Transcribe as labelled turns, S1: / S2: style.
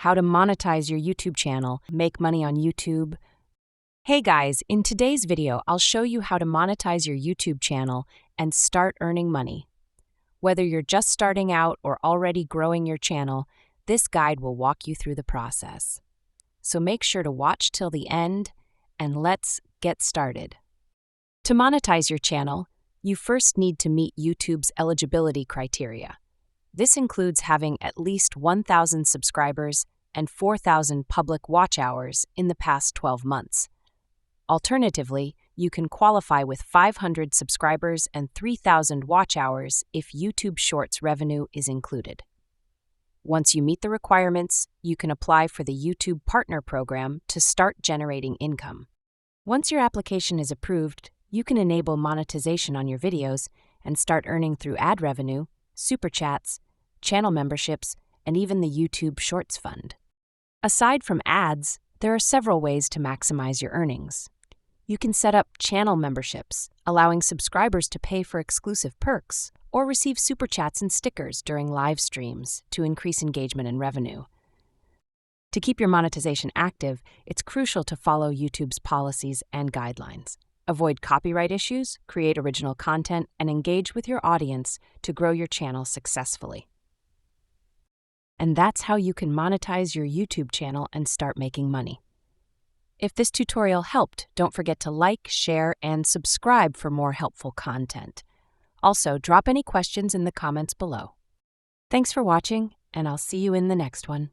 S1: how to monetize your YouTube channel, make money on YouTube. Hey guys, in today's video, I'll show you how to monetize your YouTube channel and start earning money. Whether you're just starting out or already growing your channel, this guide will walk you through the process. So make sure to watch till the end, and let's get started. To monetize your channel, you first need to meet YouTube's eligibility criteria. This includes having at least 1,000 subscribers and 4,000 public watch hours in the past 12 months. Alternatively, you can qualify with 500 subscribers and 3,000 watch hours if YouTube Shorts revenue is included. Once you meet the requirements, you can apply for the YouTube Partner Program to start generating income. Once your application is approved, you can enable monetization on your videos and start earning through ad revenue, super chats, channel memberships, and even the YouTube Shorts Fund. Aside from ads, there are several ways to maximize your earnings. You can set up channel memberships, allowing subscribers to pay for exclusive perks or receive super chats and stickers during live streams to increase engagement and revenue. To keep your monetization active, it's crucial to follow YouTube's policies and guidelines. Avoid copyright issues, create original content, and engage with your audience to grow your channel successfully. And that's how you can monetize your YouTube channel and start making money. If this tutorial helped, don't forget to like, share, and subscribe for more helpful content. Also, drop any questions in the comments below. Thanks for watching, and I'll see you in the next one.